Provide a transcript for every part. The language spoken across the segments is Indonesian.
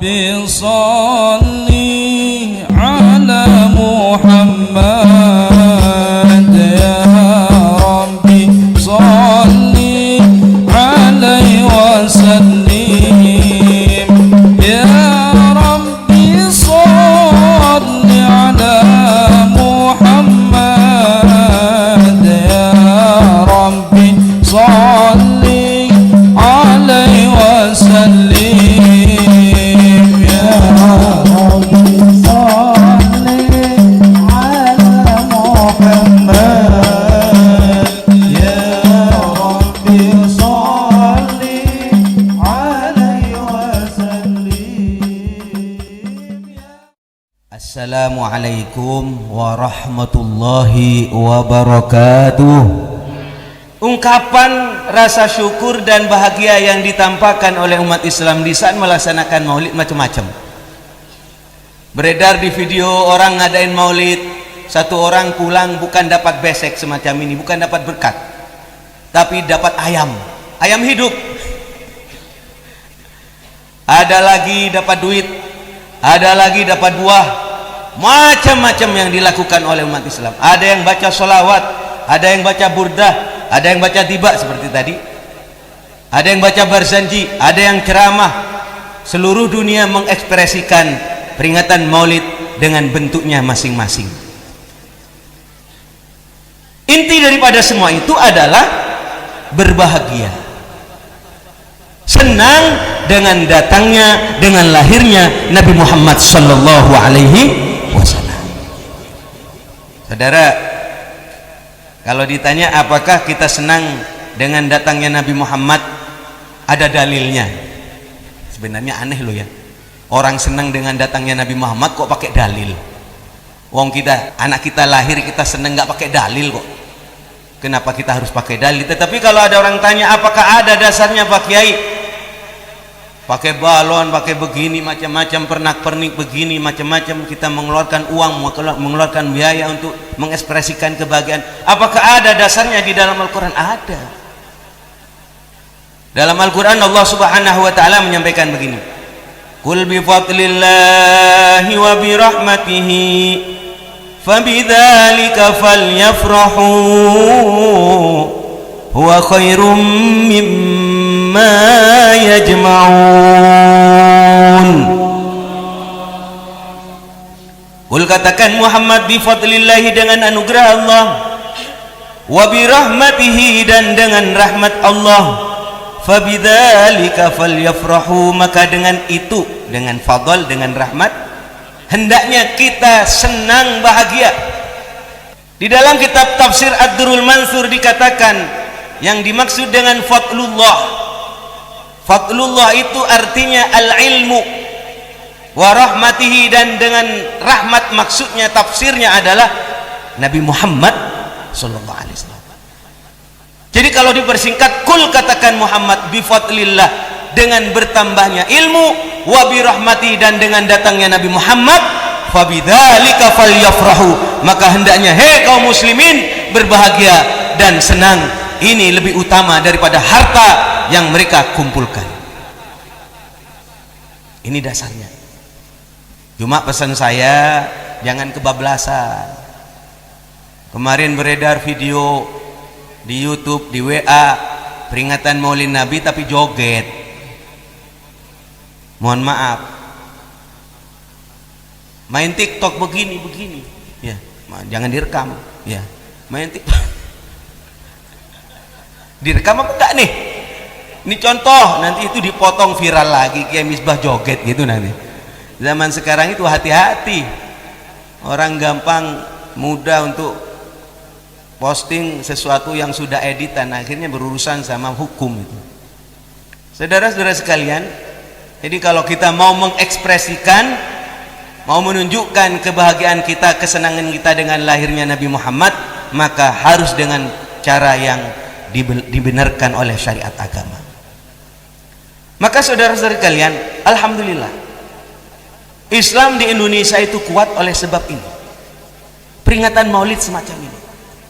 Rabbi salli ala Muhammad ya Rabbi salli alaihi wasallim ya Rabbi salli ala Muhammad ya Rabbi salli alaihi wasallim ya Rabbi salli ala Muhammad ya Rabbi salli alaihi wasallim. Assalamualaikum warahmatullahi wabarakatuh. Ungkapan rasa syukur dan bahagia yang ditampakkan oleh umat Islam di saat melaksanakan maulid macam-macam. Beredar di video orang ngadain maulid, satu orang pulang bukan dapat besek semacam ini, bukan dapat berkat, tapi dapat ayam hidup. Ada lagi dapat duit, ada lagi dapat buah, macam-macam yang dilakukan oleh umat Islam. Ada yang baca sholawat, ada yang baca burdah, ada yang baca tiba seperti tadi, ada yang baca barzanji, ada yang ceramah. Seluruh dunia mengekspresikan peringatan maulid dengan bentuknya masing-masing. Inti daripada semua itu adalah berbahagia, senang dengan datangnya, dengan lahirnya Nabi Muhammad sallallahu alaihi wasallam. Saudara, kalau ditanya apakah kita senang dengan datangnya Nabi Muhammad, ada dalilnya. Sebenarnya aneh loh ya, orang senang dengan datangnya Nabi Muhammad kok pakai dalil. Wong kita, anak kita lahir kita senang nggak pakai dalil kok. Kenapa kita harus pakai dalil? Tetapi kalau ada orang tanya apakah ada dasarnya Pak Kiai, pakai balon, pakai begini, macam-macam, pernak-pernik begini, macam-macam, kita mengeluarkan uang, mengeluarkan biaya untuk mengekspresikan kebahagiaan. Apakah ada dasarnya di dalam Al-Quran? Ada. Dalam Al-Quran Allah subhanahu wa ta'ala menyampaikan begini, Qul bi fadlillahi wa bi rahmatihi fabidzalika falyafrahu huwa khairum mimma yajma'un. Qul katakan Muhammad, bi fadlillahi dengan anugerah Allah, wa bi rahmatihi dan dengan rahmat Allah, fabidzalika falyafrahu, maka dengan itu, dengan fadl, dengan rahmat, hendaknya kita senang bahagia. Di dalam kitab tafsir Ad-Durrul Mansur dikatakan yang dimaksud dengan fadlullah, fadlullah itu artinya al-ilmu, wa rahmatihi dan dengan rahmat maksudnya tafsirnya adalah Nabi Muhammad sallallahu alaihi wasallam. Jadi kalau dipersingkat, kul katakan Muhammad bi fadlillah, dengan bertambahnya ilmu, wa bi rahmati dan dengan datangnya Nabi Muhammad, fabidzalika falyafrahu, maka hendaknya hei kaum muslimin berbahagia dan senang. Ini lebih utama daripada harta yang mereka kumpulkan. Ini dasarnya. Cuma pesan saya, jangan kebablasan. Kemarin beredar video di YouTube, di WA, peringatan Maulid Nabi tapi joget. Mohon maaf, main TikTok begini ya, jangan direkam ya. Main TikTok direkam apa enggak nih? Ini contoh, nanti itu dipotong viral lagi kayak Misbah joget gitu nanti. Zaman sekarang itu hati-hati, orang gampang mudah untuk posting sesuatu yang sudah editan, akhirnya berurusan sama hukum itu. Saudara-saudara sekalian, jadi kalau kita mau mengekspresikan, mau menunjukkan kebahagiaan kita, kesenangan kita dengan lahirnya Nabi Muhammad, maka harus dengan cara yang dibenarkan oleh syariat agama. Maka saudara-saudara sekalian, alhamdulillah Islam di Indonesia itu kuat oleh sebab ini, peringatan maulid semacam ini.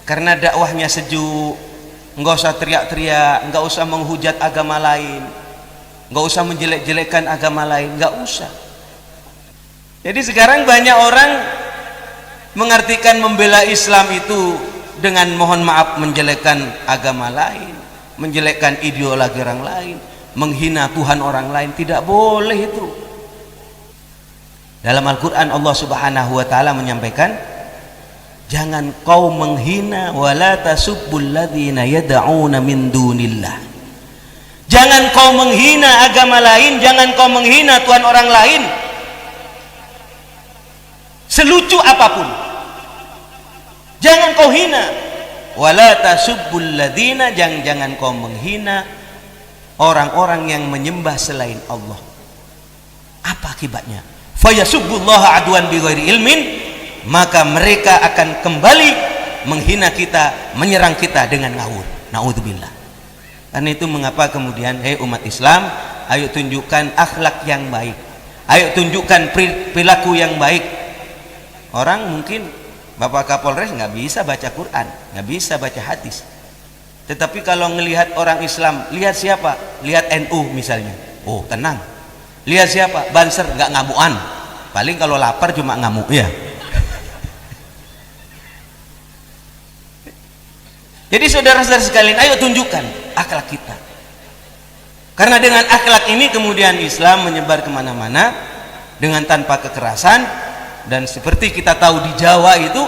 Karena dakwahnya sejuk, nggak usah teriak-teriak, nggak usah menghujat agama lain, nggak usah menjelek-jelekkan agama lain, nggak usah. Jadi sekarang banyak orang mengartikan membela Islam itu dengan mohon maaf menjelekkan agama lain, menjelekkan ideologi orang lain, menghina Tuhan orang lain. Tidak boleh itu. Dalam Al-Quran Allah subhanahu wa ta'ala menyampaikan, jangan kau menghina wala tasubbul ladzina yad'una min dunillah. Jangan kau menghina agama lain, jangan kau menghina Tuhan orang lain, selucu apapun. Jangan kau hina. Wala tasubbul ladzina, jangan kau menghina orang-orang yang menyembah selain Allah. Apa akibatnya? Fayasubbullaha adwan bighairi ilmin, maka mereka akan kembali menghina kita, menyerang kita dengan ngawur. Naudzubillah. Karena itu mengapa kemudian umat Islam, ayo tunjukkan akhlak yang baik, ayo tunjukkan perilaku yang baik. Orang mungkin Bapak Kapolres nggak bisa baca Quran, nggak bisa baca hadis, tetapi kalau ngelihat orang Islam, lihat siapa? Lihat NU misalnya, oh tenang. Lihat siapa? Banser, nggak ngamuan, paling kalau lapar cuma ngamuk ya. Jadi saudara-saudara sekalian, ayo tunjukkan akhlak kita, karena dengan akhlak ini kemudian Islam menyebar kemana-mana dengan tanpa kekerasan. Dan seperti kita tahu di Jawa itu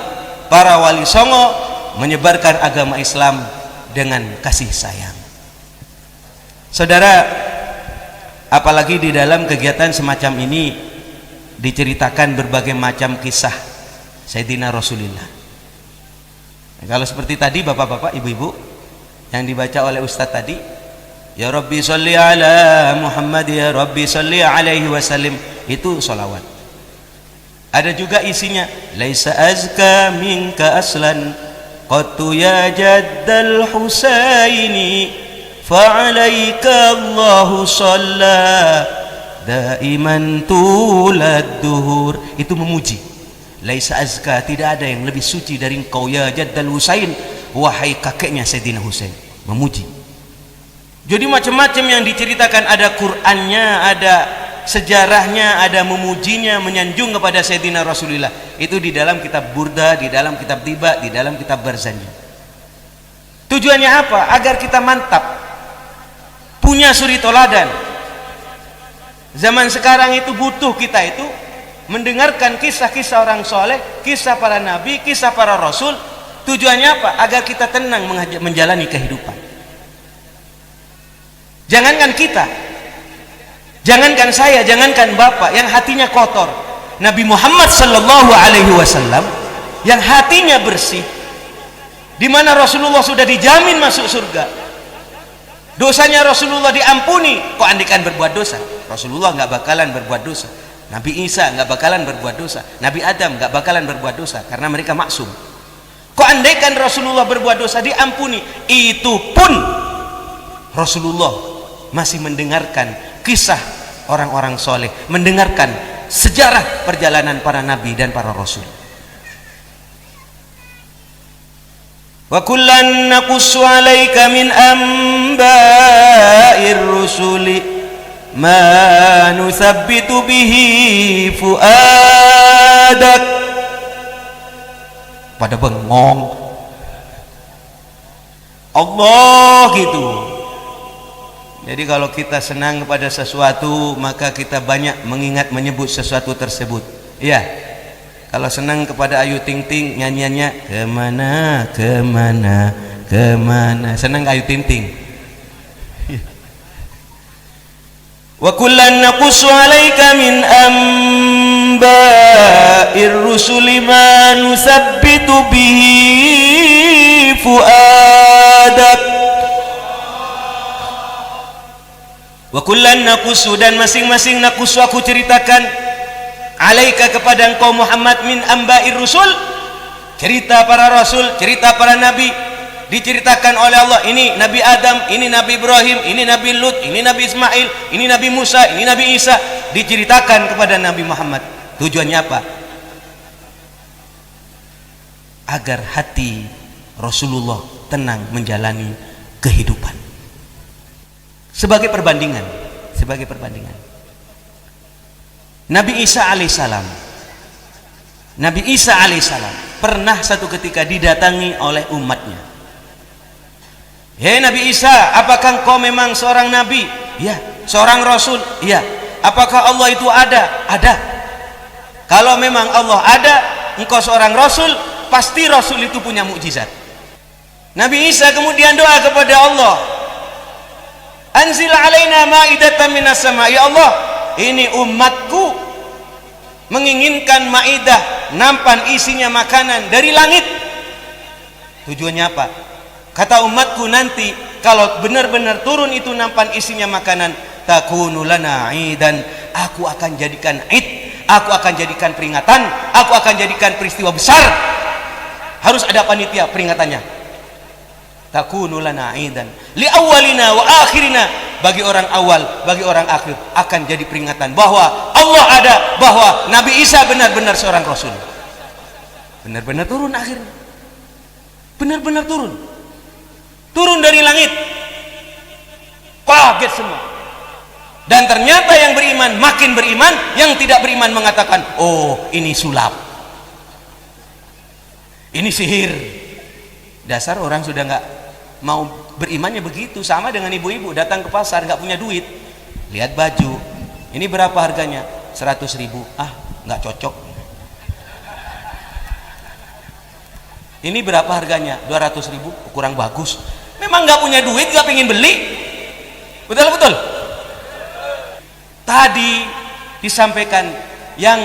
para wali songo menyebarkan agama Islam dengan kasih sayang. Saudara, apalagi di dalam kegiatan semacam ini diceritakan berbagai macam kisah Sayyidina Rasulullah. Nah, kalau seperti tadi bapak-bapak, ibu-ibu yang dibaca oleh Ustadz tadi, ya Rabbi sholli ala Muhammad, ya Rabbi sholli alaihi wasallim, itu sholawat. Ada juga isinya, laisa azka minka aslan qattu ya jaddal Husaini fa'alaika Allahu shalla daiman tulad duhur. Itu memuji. Laisa azka, tidak ada yang lebih suci dari engkau ya jaddal Husain, wahai kakeknya Sayyidina Husain. Memuji. Jadi macam-macam yang diceritakan, ada Qur'annya, ada sejarahnya, ada memujinya, menyanjung kepada Sayyidina Rasulullah. Itu di dalam kitab Burda, di dalam kitab Tiba, di dalam kitab Barzanji. Tujuannya apa? Agar kita mantap, punya suri toladan. Zaman sekarang itu butuh kita itu mendengarkan kisah-kisah orang soleh, kisah para nabi, kisah para rasul. Tujuannya apa? Agar kita tenang menjalani kehidupan. Jangankan kita, jangankan saya, jangankan bapak yang hatinya kotor, Nabi Muhammad sallallahu alaihi wasallam yang hatinya bersih, di mana Rasulullah sudah dijamin masuk surga, dosanya Rasulullah diampuni. Kok andikan berbuat dosa, Rasulullah nggak bakalan berbuat dosa, Nabi Isa nggak bakalan berbuat dosa, Nabi Adam nggak bakalan berbuat dosa, karena mereka maksum. Kok andaikan Rasulullah berbuat dosa diampuni, itu pun Rasulullah masih mendengarkan kisah orang-orang soleh, mendengarkan sejarah perjalanan para nabi dan para rasul. Wa kullan naqussu 'alaika min amba'ir rusuli ma nusabbitu bihi fuadak. Pada bengong Allah gitu. Jadi kalau kita senang kepada sesuatu, maka kita banyak mengingat menyebut sesuatu tersebut. Iya. Kalau senang kepada Ayu Ting Ting, nyanyiannya kemana, kemana, kemana. Senang Ayu Ting Ting. Wa kullan naqussu 'alaika min amba'ir rusuli ma nusabbitu bihi fuadak. Wa kullan naqussu, dan masing-masing naqussu aku ceritakan, alaika kepada engkau Muhammad, min amba'ir rusul, cerita para rasul, cerita para nabi, diceritakan oleh Allah. Ini Nabi Adam, ini Nabi Ibrahim, ini Nabi Lut, ini Nabi Ismail, ini Nabi Musa, ini Nabi Isa, diceritakan kepada Nabi Muhammad. Tujuannya apa? Agar hati Rasulullah tenang menjalani kehidupan. Sebagai perbandingan, Nabi Isa alaihissalam. Nabi Isa alaihissalam pernah satu ketika didatangi oleh umatnya. Hei Nabi Isa, apakah engkau memang seorang nabi? Ya. Seorang rasul? Ya. Apakah Allah itu ada? Ada. Kalau memang Allah ada, engkau seorang rasul, pasti rasul itu punya mukjizat. Nabi Isa kemudian doa kepada Allah, anzil alaina ma'idatan minas sama. Ya Allah, ini umatku menginginkan maidah, nampan isinya makanan dari langit. Tujuannya apa? Kata umatku, nanti kalau benar-benar turun itu nampan isinya makanan, takunu lana aidan, aku akan jadikan id, aku akan jadikan peringatan, aku akan jadikan peristiwa besar. Harus ada panitia peringatannya. Takunu lana aidan li awwalina wa akhirina, bagi orang awal, bagi orang akhir akan jadi peringatan bahwa Allah ada, bahwa Nabi Isa benar-benar seorang rasul. Benar-benar turun akhirnya. Benar-benar turun. Turun dari langit. Kaget semua. Dan ternyata yang beriman makin beriman, yang tidak beriman mengatakan, oh ini sulap, ini sihir. Dasar orang sudah nggak mau berimannya begitu. Sama dengan ibu-ibu datang ke pasar nggak punya duit, lihat baju, ini berapa harganya? 100.000. Ah, nggak cocok. Ini berapa harganya? 200.000. Kurang bagus. Memang nggak punya duit, nggak pengen beli. Betul. Tadi disampaikan yang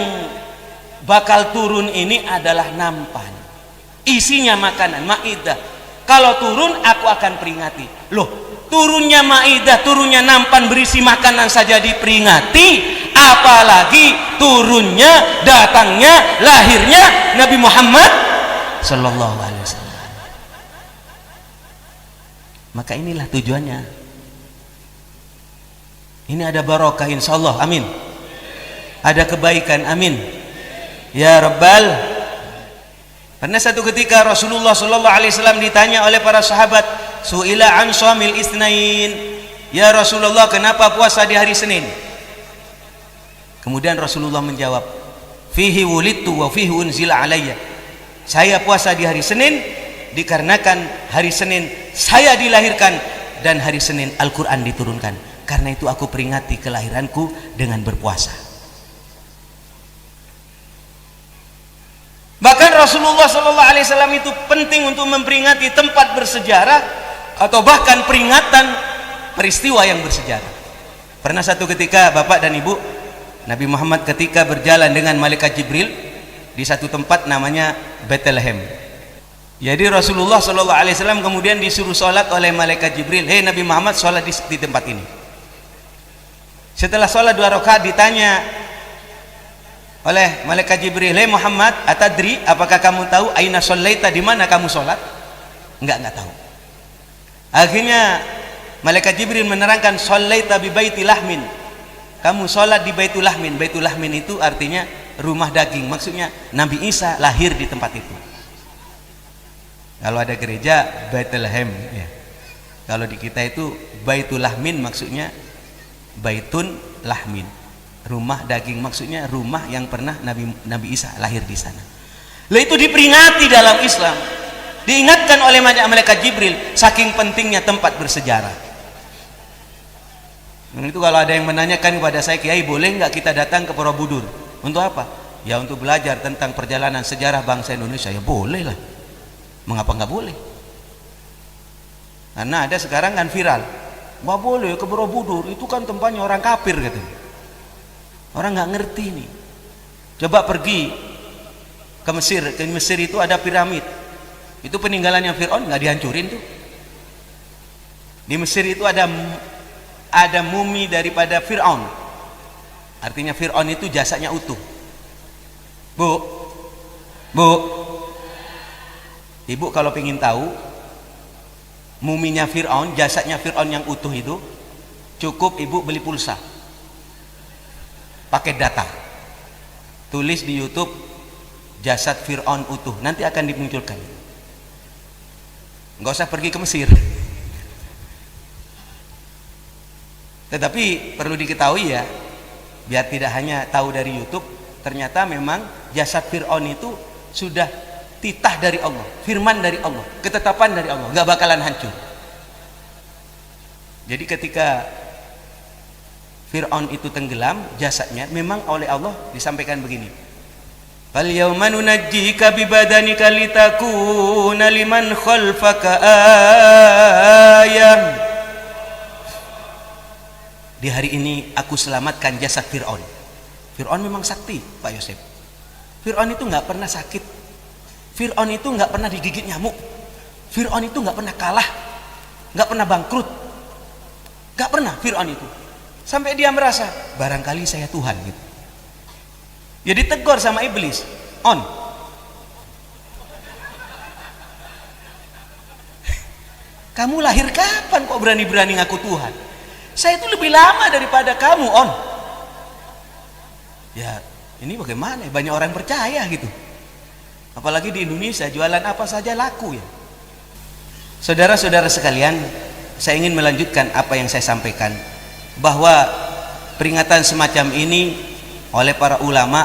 bakal turun ini adalah nampan, isinya makanan, maidah. Kalau turun aku akan peringati. Loh, turunnya maidah, turunnya nampan berisi makanan saja diperingati, apalagi turunnya, datangnya, lahirnya Nabi Muhammad sallallahu alaihi wasallam. Maka inilah tujuannya. Ini ada barokah insyaallah, amin. Ada kebaikan, amin. Ya Rabbal. Pernah satu ketika Rasulullah sallallahu alaihi wasallam ditanya oleh para sahabat, suila an shaumil itsnain, ya Rasulullah, kenapa puasa di hari Senin? Kemudian Rasulullah menjawab, fihi wulidtu wa fihi unzila alayya. Saya puasa di hari Senin dikarenakan hari Senin saya dilahirkan dan hari Senin Al-Qur'an diturunkan. Karena itu aku peringati kelahiranku dengan berpuasa. Bahkan Rasulullah sallallahu alaihi wasallam itu penting untuk memperingati tempat bersejarah atau bahkan peringatan peristiwa yang bersejarah. Pernah satu ketika Bapak dan Ibu, Nabi Muhammad ketika berjalan dengan malaikat Jibril di satu tempat namanya Bethlehem. Jadi Rasulullah sallallahu alaihi wasallam kemudian disuruh sholat oleh malaikat Jibril, hei Nabi Muhammad, sholat di tempat ini. Setelah sholat 2 rakaat ditanya oleh malaikat Jibril, hei Muhammad, atadri, apakah kamu tahu aina shallaita, di mana kamu sholat? Enggak tahu. Akhirnya malaikat Jibril menerangkan, shallaita bi baiti lahmin, kamu sholat di Baitul Lahmin. Baitul Lahmin itu artinya rumah daging, maksudnya Nabi Isa lahir di tempat itu. Kalau ada gereja Bethlehem ya. Kalau di kita itu Baitul Lahmin, maksudnya Baitun Lahmin, rumah daging, maksudnya rumah yang pernah Nabi Isa lahir di sana. Lah itu diperingati dalam Islam, diingatkan oleh malaikat Jibril, saking pentingnya tempat bersejarah. Dan itu kalau ada yang menanyakan kepada saya, Kiai boleh nggak kita datang ke Borobudur? Untuk apa? Ya untuk belajar tentang perjalanan sejarah bangsa Indonesia. Ya boleh lah, mengapa nggak boleh? Karena ada sekarang kan viral, nggak boleh ke Borobudur, itu kan tempatnya orang kafir katanya. Orang nggak ngerti nih. Coba pergi ke Mesir. Ke Mesir itu ada piramid, itu peninggalannya Fir'aun, nggak dihancurin tuh. Di Mesir itu ada mumi daripada Fir'aun, artinya Fir'aun itu jasadnya utuh. Bu, ibu kalau pengen tahu muminya Fir'aun, jasadnya Fir'aun yang utuh itu, cukup ibu beli pulsa pakai data, tulis di YouTube jasad Fir'aun utuh, nanti akan dimunculkan. Nggak usah pergi ke Mesir. Tetapi perlu diketahui ya, biar tidak hanya tahu dari YouTube, ternyata memang jasad Fir'aun itu sudah titah dari Allah, firman dari Allah, ketetapan dari Allah, nggak bakalan hancur. Jadi ketika Fir'aun itu tenggelam jasadnya, memang oleh Allah disampaikan begini, fal yawma nunajjika bi badanika litakuna liman khalfaka ayah. Di hari ini aku selamatkan jasad Fir'aun. Fir'aun memang sakti, Pak Yosef. Fir'aun itu nggak pernah sakit. Fir'aun itu nggak pernah digigit nyamuk. Fir'aun itu nggak pernah kalah, nggak pernah bangkrut, nggak pernah Fir'aun itu. Sampai dia merasa barangkali saya Tuhan gitu. Jadi tegur sama iblis, on. Kamu lahir kapan kok berani-berani ngaku Tuhan? Saya itu lebih lama daripada kamu, on. Ya, ini bagaimana? Banyak orang percaya gitu. Apalagi di Indonesia, jualan apa saja laku ya. Saudara-saudara sekalian, saya ingin melanjutkan apa yang saya sampaikan, bahwa peringatan semacam ini oleh para ulama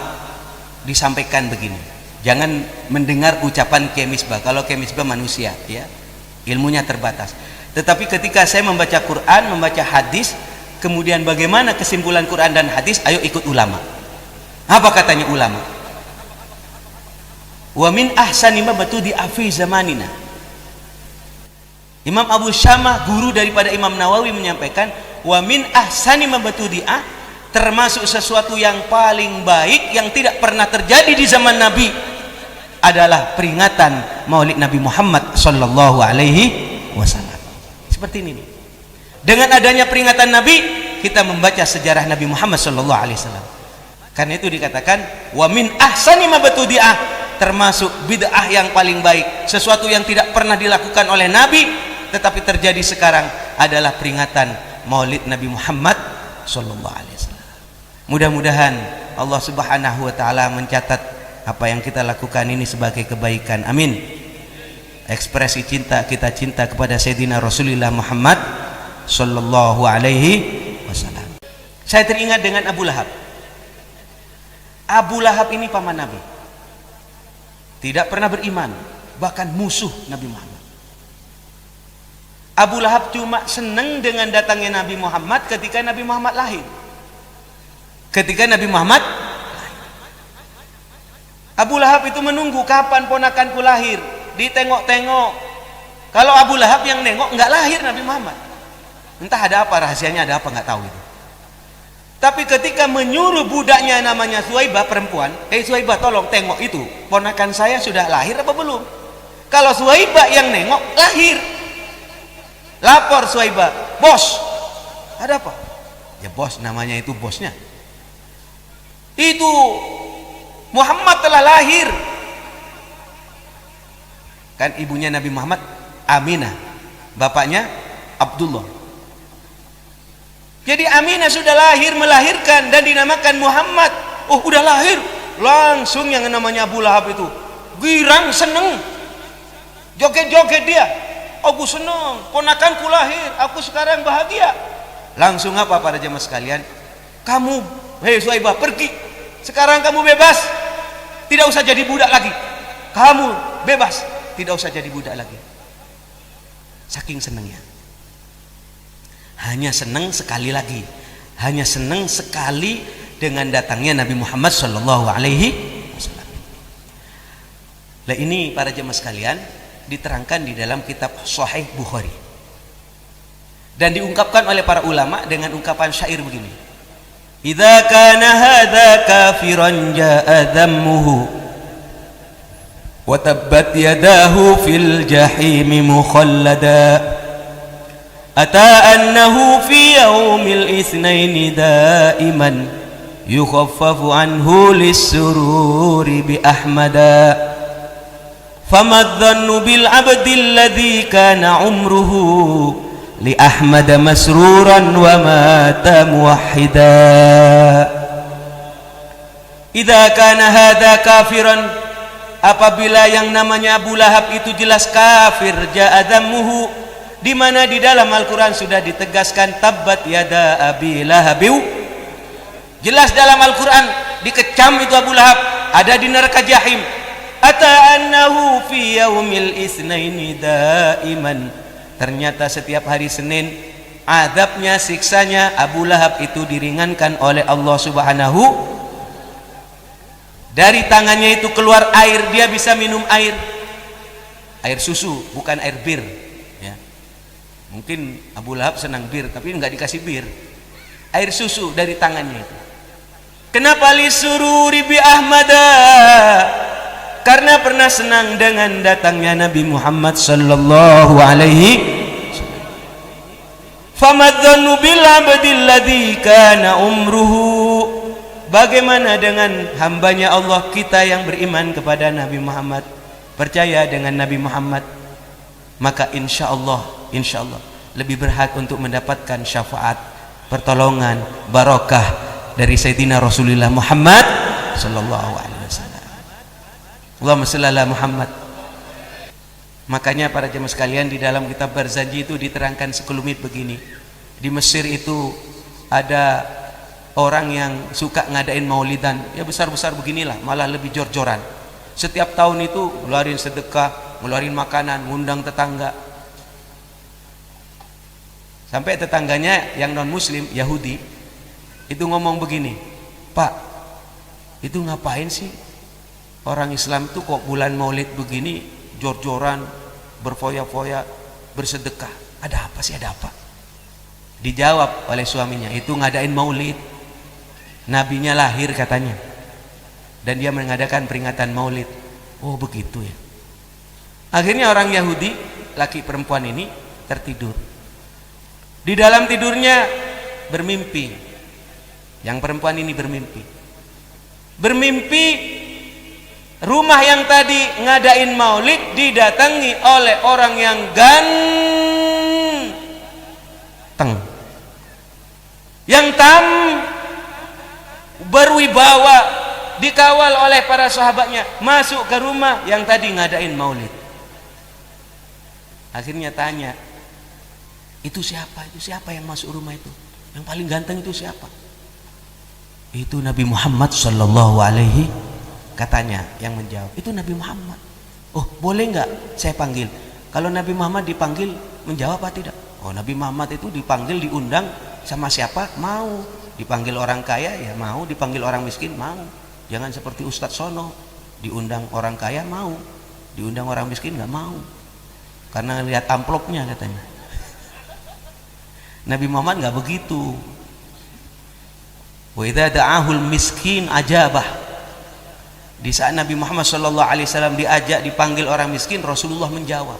disampaikan begini. Jangan mendengar ucapan Kiai Misbah. Kalau Kiai Misbah manusia, ya, ilmunya terbatas. Tetapi ketika saya membaca Quran, membaca hadis, kemudian bagaimana kesimpulan Quran dan hadis, ayo ikut ulama. Apa katanya ulama? Wa min ahsani ma batudi afi zamanina. Imam Abu Syamah, guru daripada Imam Nawawi, menyampaikan, wa min ahsani ma batudi, termasuk sesuatu yang paling baik yang tidak pernah terjadi di zaman Nabi adalah peringatan Maulid Nabi Muhammad sallallahu alaihi wasallam. Seperti ini nih. Dengan adanya peringatan Nabi, kita membaca sejarah Nabi Muhammad sallallahu alaihi wasallam. Karena itu dikatakan wa min ahsani ma batudi'ah, termasuk bid'ah yang paling baik, sesuatu yang tidak pernah dilakukan oleh Nabi tetapi terjadi sekarang adalah peringatan Maulid Nabi Muhammad sallallahu alaihi wasallam. Mudah-mudahan Allah Subhanahu wa taala mencatat apa yang kita lakukan ini sebagai kebaikan. Amin. Ekspresi cinta kita, cinta kepada Sayyidina Rasulullah Muhammad sallallahu alaihi wasallam. Saya teringat dengan Abu Lahab. Abu Lahab ini paman Nabi, tidak pernah beriman, bahkan musuh Nabi Muhammad. Abu Lahab cuma senang dengan datangnya Nabi Muhammad ketika Nabi Muhammad lahir. Ketika Nabi Muhammad lahir, Abu Lahab itu menunggu kapan ponakanku lahir. Ditengok-tengok. Kalau Abu Lahab yang nengok, nggak lahir Nabi Muhammad. Entah ada apa rahasianya, ada apa nggak tahu itu. Tapi ketika menyuruh budaknya namanya Suwaibah, perempuan, Suwaibah tolong tengok itu, ponakan saya sudah lahir apa belum? Kalau Suwaibah yang nengok, lahir. Lapor Suwaibah, bos, ada apa? Ya bos, namanya itu bosnya. Itu Muhammad telah lahir. Kan ibunya Nabi Muhammad Aminah, bapaknya Abdullah. Jadi Aminah sudah lahir, melahirkan dan dinamakan Muhammad. Oh, udah lahir, langsung yang namanya Abu Lahab itu girang, seneng, joget-joget dia. Aku seneng, ponakanku lahir, aku sekarang bahagia. Langsung apa para jemaah sekalian? Kamu, Suwaibah, pergi. Sekarang kamu bebas, tidak usah jadi budak lagi. Kamu bebas, tidak usah jadi budak lagi. Saking senangnya, hanya senang sekali lagi, hanya senang sekali dengan datangnya Nabi Muhammad sallallahu alaihi wasallam. Nah, ini para jemaah sekalian diterangkan di dalam kitab Sahih Bukhari dan diungkapkan oleh para ulama dengan ungkapan syair begini: idza kana hadza kafiran jaa dhammuhu wa tabbat yadahu fil jahim mukhallada ata annahu fi yaumil itsnain daiman yukhaffafu anhu lis-sururi bi ahmada fama dhannu bil abdi alladhi kana umruhu li ahmada masruran wa mata muwahhida. Idza kana hadza kafiran, apabila yang namanya Abu Lahab itu jelas kafir, ja'adammuhu, di mana di dalam Al-Quran sudah ditegaskan tabbat yada abi lahabiu Jelas dalam Al-Quran dikecam itu Abu Lahab, ada di neraka Jahim. Ata'annahu fi yaumil isnaini daiman. Ternyata setiap hari Senin azabnya, siksanya Abu Lahab itu diringankan oleh Allah Subhanahu. Dari tangannya itu keluar air, dia bisa minum air susu, bukan air bir ya. Mungkin Abu Lahab senang bir, tapi nggak dikasih bir, air susu dari tangannya itu. Kenapa? Lisururi bi Ahmada, karena pernah senang dengan datangnya Nabi Muhammad sallallahu alaihi wasallam. Famadzannu bil abdil ladzi kana umruhu. Bagaimana dengan hambanya Allah kita yang beriman kepada Nabi Muhammad, percaya dengan Nabi Muhammad, maka insya Allah lebih berhak untuk mendapatkan syafaat, pertolongan, barakah dari Sayyidina Rasulullah Muhammad sallallahu alaihi wasallam. Allahumma shalli ala Muhammad. Makanya para jemaah sekalian, di dalam kitab Barzanji itu diterangkan sekelumit begini. Di Mesir itu ada orang yang suka ngadain maulidan, ya besar-besar beginilah, malah lebih jor-joran. Setiap tahun itu ngeluarin sedekah, ngeluarin makanan, ngundang tetangga. Sampai tetangganya yang non muslim, Yahudi, itu ngomong begini, "Pak, itu ngapain sih orang Islam itu kok bulan maulid begini jor-joran, berfoya-foya, bersedekah? Ada apa sih, ada apa?" Dijawab oleh suaminya, "Itu ngadain maulid, nabinya lahir katanya, dan dia mengadakan peringatan maulid." Oh begitu ya. Akhirnya orang Yahudi, laki perempuan ini tertidur. Di dalam tidurnya bermimpi. Yang perempuan ini bermimpi rumah yang tadi ngadain maulid didatangi oleh orang yang ganteng, yang berwibawa, dikawal oleh para sahabatnya, masuk ke rumah yang tadi ngadain maulid. Akhirnya tanya, "Itu siapa? Itu siapa yang masuk rumah itu? Yang paling ganteng itu siapa?" "Itu Nabi Muhammad sallallahu alaihi," katanya yang menjawab. "Itu Nabi Muhammad." "Oh, boleh nggak saya panggil?" Kalau Nabi Muhammad dipanggil menjawab apa tidak? Oh, Nabi Muhammad itu dipanggil, diundang sama siapa mau. Dipanggil orang kaya ya mau, dipanggil orang miskin mau. Jangan seperti Ustadz Sono, diundang orang kaya mau, diundang orang miskin nggak mau, karena lihat amplopnya katanya. Nabi Muhammad nggak begitu. Wa idza da'ahul miskin ajabah. Di saat Nabi Muhammad sallallahu alaihi wasallam diajak, dipanggil orang miskin, Rasulullah menjawab.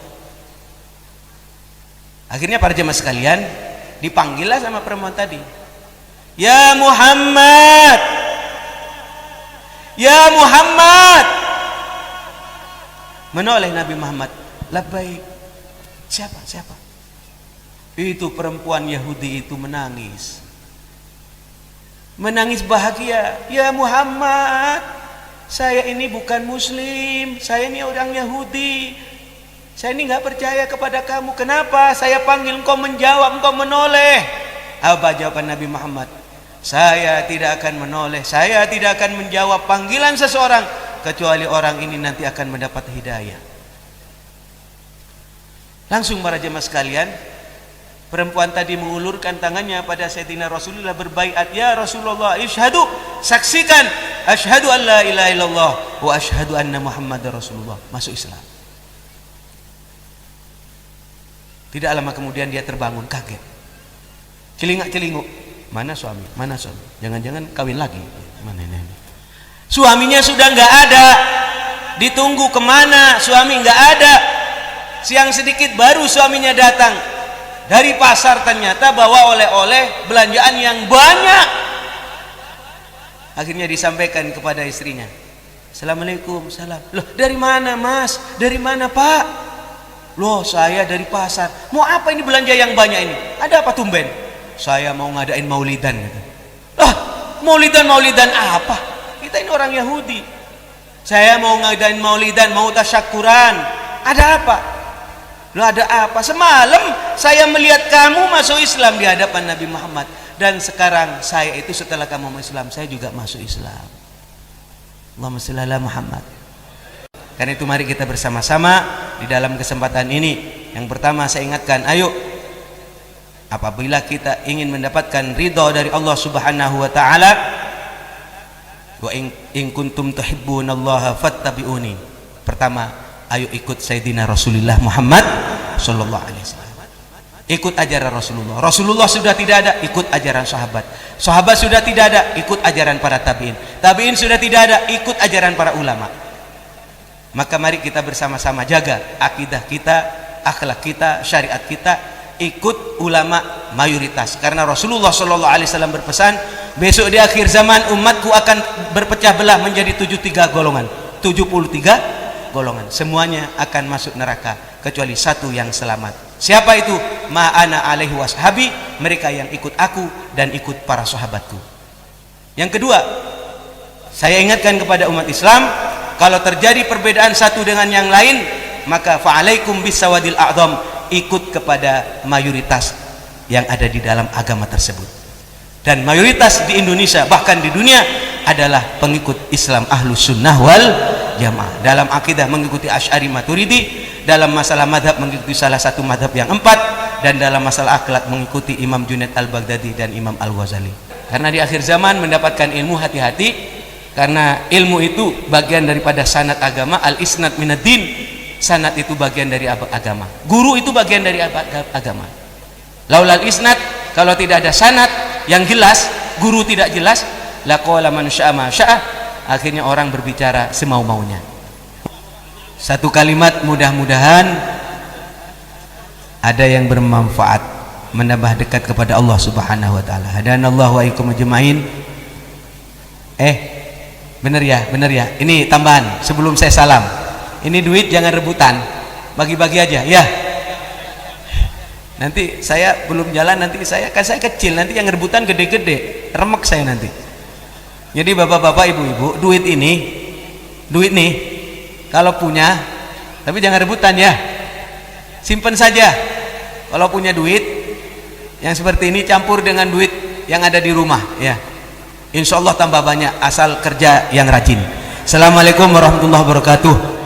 Akhirnya para jemaah sekalian, dipanggillah sama perempuan tadi. "Ya Muhammad, ya Muhammad." Menoleh Nabi Muhammad, "Labbaik." Siapa? Itu perempuan Yahudi itu menangis bahagia. "Ya Muhammad, saya ini bukan muslim, saya ini orang Yahudi, saya ini nggak percaya kepada kamu. Kenapa saya panggil engkau menjawab, engkau menoleh?" Apa jawaban Nabi Muhammad? "Saya tidak akan menoleh, saya tidak akan menjawab panggilan seseorang kecuali orang ini nanti akan mendapat hidayah." Langsung para jemaah sekalian, perempuan tadi mengulurkan tangannya pada Sayyidina Rasulullah, berbaiat, "Ya Rasulullah, isyhadu," saksikan, "asyhadu an la ilaha illallah wa asyhadu anna Muhammadar Rasulullah." Masuk Islam. Tidak lama kemudian dia terbangun kaget, celingak-celinguk. Mana suami? Jangan-jangan kawin lagi? Mana ini? Suaminya sudah nggak ada. Ditunggu kemana? Suami nggak ada. Siang sedikit baru suaminya datang dari pasar, ternyata bawa oleh-oleh belanjaan yang banyak. Akhirnya disampaikan kepada istrinya. "Assalamualaikum." "Salam." "Loh, dari mana Mas? Dari mana Pak?" "Loh, saya dari pasar." "Mau apa ini belanja yang banyak ini? Ada apa tumben?" "Saya mau ngadain maulidan." "Lah, maulidan apa? Kita ini orang Yahudi. Saya mau ngadain maulidan, mau tasyakuran." "Ada apa?" Lu ada apa? Semalam saya melihat kamu masuk Islam di hadapan Nabi Muhammad, dan sekarang saya itu setelah kamu masuk Islam, saya juga masuk Islam. Allahumma shalli ala Muhammad. Karena itu mari kita bersama-sama di dalam kesempatan ini. Yang pertama saya ingatkan, ayo apabila kita ingin mendapatkan ridha dari Allah Subhanahu wa taala, wa in kuntum tuhibbunallaha fattabi'uni. Pertama, ayo ikut Sayyidina Rasulullah Muhammad sallallahu alaihi wasallam. Ikut ajaran Rasulullah. Rasulullah sudah tidak ada, ikut ajaran sahabat. Sahabat sudah tidak ada, ikut ajaran para tabi'in. Tabi'in sudah tidak ada, ikut ajaran para ulama. Maka mari kita bersama-sama jaga akidah kita, akhlak kita, syariat kita, ikut ulama mayoritas. Karena Rasulullah sallallahu alaihi wasallam berpesan, besok di akhir zaman umatku akan berpecah belah menjadi 73 golongan. 73 golongan. Semuanya akan masuk neraka kecuali satu yang selamat. Siapa itu? Ma'ana alaihi washabi, mereka yang ikut aku dan ikut para sahabatku. Yang kedua, saya ingatkan kepada umat Islam, kalau terjadi perbedaan satu dengan yang lain, maka fa'alaikum bisawadil a'zam, ikut kepada mayoritas yang ada di dalam agama tersebut. Dan mayoritas di Indonesia, bahkan di dunia, adalah pengikut Islam Ahlus Sunnah wal Jamaah. Dalam akidah mengikuti Asy'ari Maturidi, dalam masalah madhab mengikuti salah satu madhab yang 4, dan dalam masalah akhlak mengikuti Imam Junaid Al-Baghdadi dan Imam Al-Ghazali. Karena di akhir zaman mendapatkan ilmu, hati-hati, karena ilmu itu bagian daripada sanad agama. Al-isnad minaddin, sanad itu bagian dari agama, guru itu bagian dari agama. Laulal isnad, kalau tidak ada sanad yang jelas, guru tidak jelas, laqala man syaa ma syaa, akhirnya orang berbicara semau-maunya. Satu kalimat, mudah-mudahan ada yang bermanfaat, menambah dekat kepada Allah Subhanahu wa taala. Hadanallahu wa iyyakum ajmain. Bener ya. Ini tambahan sebelum saya salam. Ini duit jangan rebutan, bagi-bagi aja ya. Nanti saya belum jalan, nanti saya kecil, nanti yang rebutan gede-gede, remek saya nanti. Jadi bapak-bapak, ibu-ibu, duit nih, kalau punya, tapi jangan rebutan ya, simpen saja. Kalau punya duit yang seperti ini, campur dengan duit yang ada di rumah ya, insya Allah tambah banyak, asal kerja yang rajin. Assalamualaikum warahmatullahi wabarakatuh.